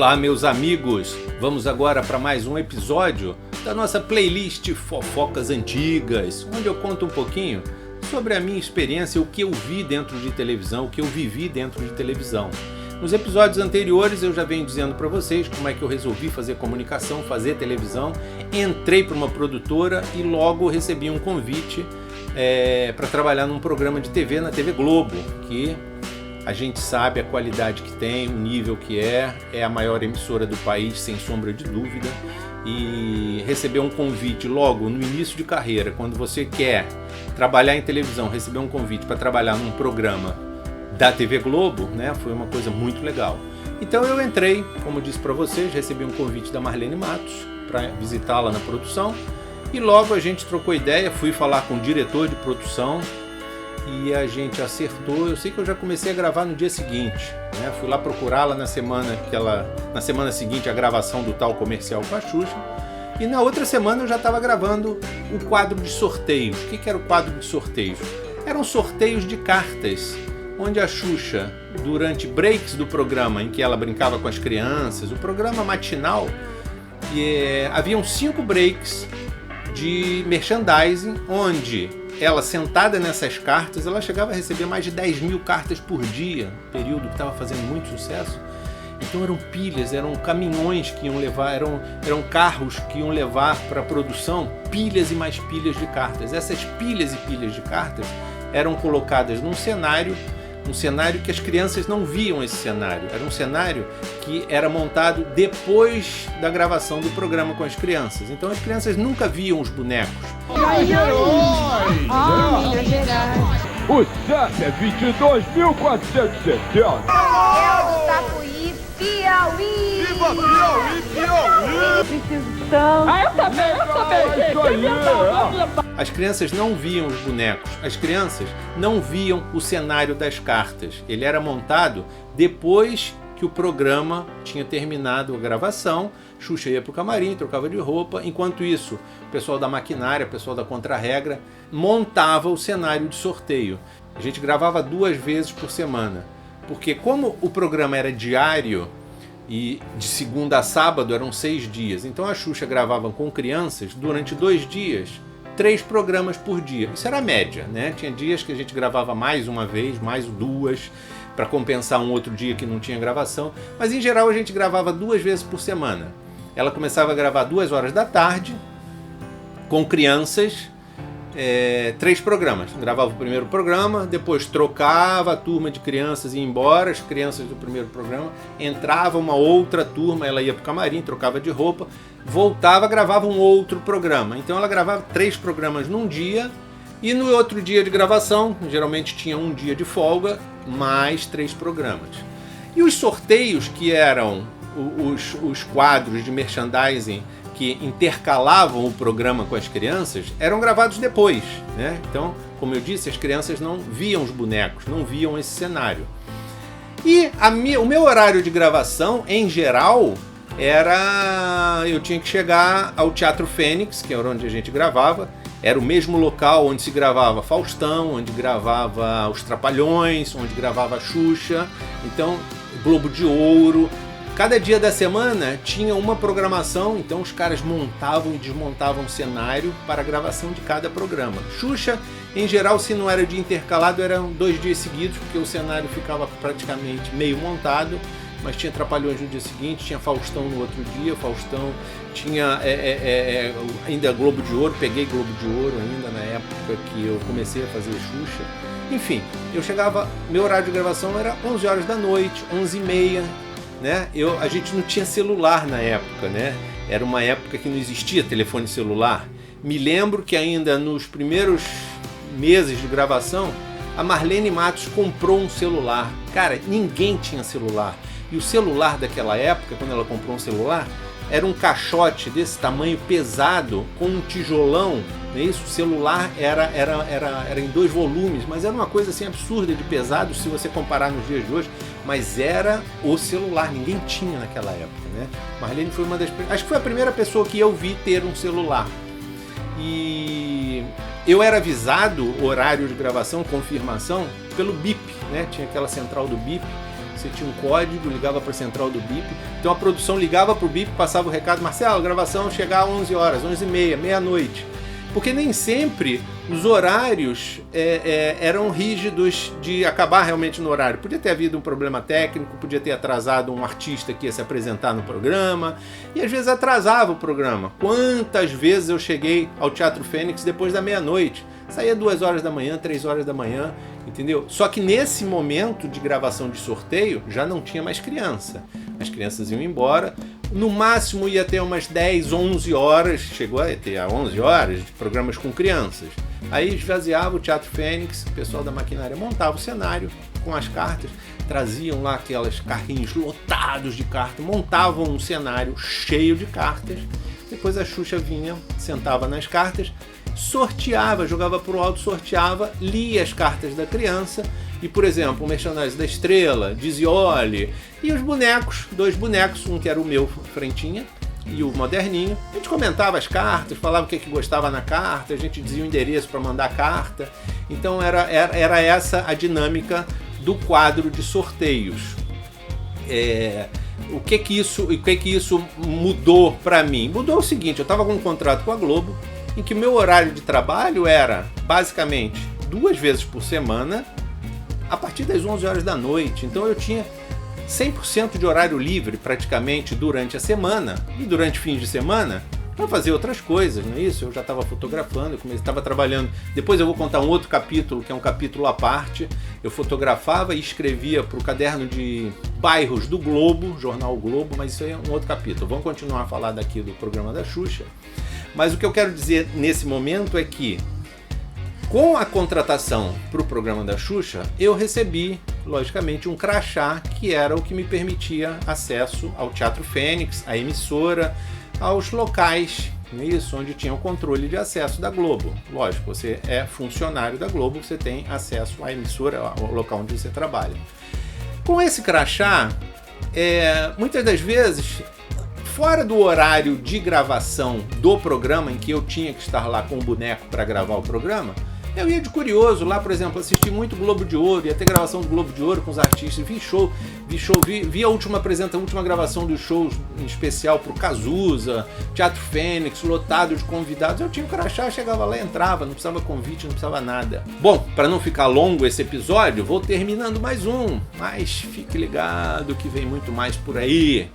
Olá, meus amigos! Vamos agora para mais um episódio da nossa playlist Fofocas Antigas, onde eu conto um pouquinho sobre a minha experiência, o que eu vi dentro de televisão, o que eu vivi dentro de televisão. Nos episódios anteriores eu já venho dizendo para vocês como é que eu resolvi fazer comunicação, fazer televisão, entrei para uma produtora e logo recebi um convite para trabalhar num programa de TV na TV Globo, que a gente sabe a qualidade que tem, o nível que é a maior emissora do país, sem sombra de dúvida, e receber um convite logo no início de carreira, quando você quer trabalhar em televisão, receber um convite para trabalhar num programa da TV Globo, né, foi uma coisa muito legal. Então eu entrei, como disse para vocês, recebi um convite da Marlene Matos para visitá-la na produção, e logo a gente trocou ideia, fui falar com o diretor de produção, e a gente acertou. Eu sei que eu já comecei a gravar no dia seguinte, né? Fui lá procurá-la na semana seguinte, a gravação do tal comercial com a Xuxa, e na outra semana eu já estava gravando o quadro de sorteios. O que era o quadro de sorteios? Eram sorteios de cartas, onde a Xuxa, durante breaks do programa em que ela brincava com as crianças, o programa matinal, haviam 5 breaks de merchandising, onde ela, sentada nessas cartas, ela chegava a receber mais de 10 mil cartas por dia, período que estava fazendo muito sucesso. Então eram pilhas, eram caminhões que iam levar, eram carros que iam levar para a produção pilhas e mais pilhas de cartas. Essas pilhas e pilhas de cartas eram colocadas num cenário que as crianças não viam esse cenário. Era um cenário que era montado depois da gravação do programa com as crianças. Então as crianças nunca viam os bonecos. Minas Gerais. O CEP é 22.470. Eu do Tapuí, Piauí. Viva Piauí, Piauí! Preciso tanto. Eu também, As crianças não viam os bonecos, as crianças não viam o cenário das cartas. Ele era montado depois que o programa tinha terminado a gravação. Xuxa ia para o camarim, trocava de roupa. Enquanto isso, o pessoal da maquinária, o pessoal da Contra-Regra, montava o cenário de sorteio. A gente gravava 2 vezes por semana, porque como o programa era diário e de segunda a sábado eram 6 dias, então a Xuxa gravava com crianças durante 2 dias, 3 programas por dia. Isso era a média, né? Tinha dias que a gente gravava mais uma vez, mais 2, para compensar um outro dia que não tinha gravação, mas em geral a gente gravava 2 vezes por semana. Ela começava a gravar 2 horas da tarde, com crianças, 3 programas. Gravava o primeiro programa, depois trocava a turma de crianças e ia embora, as crianças do primeiro programa, entrava uma outra turma, ela ia para o camarim, trocava de roupa, voltava, gravava um outro programa. Então ela gravava 3 programas num dia, e no outro dia de gravação, geralmente tinha um dia de folga, mais 3 programas. E os sorteios, que eram os quadros de merchandising que intercalavam o programa com as crianças, eram gravados depois, né? Então, como eu disse, as crianças não viam os bonecos, não viam esse cenário. E o meu horário de gravação, em geral, eu tinha que chegar ao Teatro Fênix, que era onde a gente gravava. Era o mesmo local onde se gravava Faustão, onde gravava Os Trapalhões, onde gravava a Xuxa, então Globo de Ouro. Cada dia da semana tinha uma programação, então os caras montavam e desmontavam o cenário para a gravação de cada programa. Xuxa, em geral, se não era dia intercalado, eram 2 dias seguidos, porque o cenário ficava praticamente meio montado, mas tinha Trapalhões no dia seguinte, tinha Faustão no outro dia, Faustão tinha ainda Globo de Ouro, peguei Globo de Ouro ainda na época que eu comecei a fazer Xuxa. Enfim, meu horário de gravação era 11 horas da noite, 11h30, né? A gente não tinha celular na época, né? Era uma época que não existia telefone celular. Me lembro que ainda nos primeiros meses de gravação, a Marlene Matos comprou um celular. Cara, ninguém tinha celular. E o celular daquela época, quando ela comprou um celular, era um caixote desse tamanho, pesado, com um tijolão, não é isso? O celular era em 2 volumes, mas era uma coisa assim absurda de pesado se você comparar nos dias de hoje, mas era o celular, ninguém tinha naquela época, né? Marlene foi acho que foi a primeira pessoa que eu vi ter um celular. E eu era avisado, horário de gravação, confirmação, pelo BIP, né? Tinha aquela central do BIP. você tinha um código, ligava para a central do BIP, então a produção ligava para o BIP, passava o recado, Marcelo, a gravação chegar às 11 horas, 11h30, meia-noite. Porque nem sempre os horários eram rígidos de acabar realmente no horário. Podia ter havido um problema técnico, podia ter atrasado um artista que ia se apresentar no programa, e às vezes atrasava o programa. Quantas vezes eu cheguei ao Teatro Fênix depois da meia-noite? Saía 2 horas da manhã, 3 horas da manhã, entendeu? Só que nesse momento de gravação de sorteio, já não tinha mais criança. As crianças iam embora, no máximo ia ter umas 10, 11 horas, chegou a ter 11 horas de programas com crianças. Aí esvaziava o Teatro Fênix, o pessoal da maquinária montava o cenário com as cartas, traziam lá aqueles carrinhos lotados de cartas, montavam um cenário cheio de cartas, depois a Xuxa vinha, sentava nas cartas, sorteava, jogava pro alto, sorteava, lia as cartas da criança e, por exemplo, o Merchandising da Estrela, Dizioli e os bonecos, 2 bonecos, um que era o meu Frentinha e o Moderninho. A gente comentava as cartas, falava o que gostava na carta, a gente dizia o endereço para mandar a carta. Então era essa a dinâmica do quadro de sorteios. O que isso mudou para mim? Mudou o seguinte, eu estava com um contrato com a Globo, em que o meu horário de trabalho era, basicamente, 2 vezes por semana, a partir das 11 horas da noite. Então eu tinha 100% de horário livre, praticamente, durante a semana, e durante fins de semana, para fazer outras coisas, não é isso? Eu já estava fotografando, eu estava trabalhando. Depois eu vou contar um outro capítulo, que é um capítulo à parte. Eu fotografava e escrevia para o caderno de bairros do Globo, jornal Globo, mas isso aí é um outro capítulo. Vamos continuar a falar daqui do programa da Xuxa. Mas o que eu quero dizer nesse momento é que, com a contratação para o programa da Xuxa, eu recebi, logicamente, um crachá que era o que me permitia acesso ao Teatro Fênix, à emissora, aos locais, isso, onde tinha o controle de acesso da Globo. Lógico, você é funcionário da Globo, você tem acesso à emissora, ao local onde você trabalha. Com esse crachá, muitas das vezes, fora do horário de gravação do programa, em que eu tinha que estar lá com o boneco para gravar o programa, eu ia de curioso lá, por exemplo, assisti muito Globo de Ouro, ia ter gravação do Globo de Ouro com os artistas, vi a última gravação dos shows em especial pro Cazuza, Teatro Fênix, lotado de convidados. Eu tinha um crachá, chegava lá e entrava, não precisava convite, não precisava nada. Bom, para não ficar longo esse episódio, vou terminando mais um, mas fique ligado que vem muito mais por aí.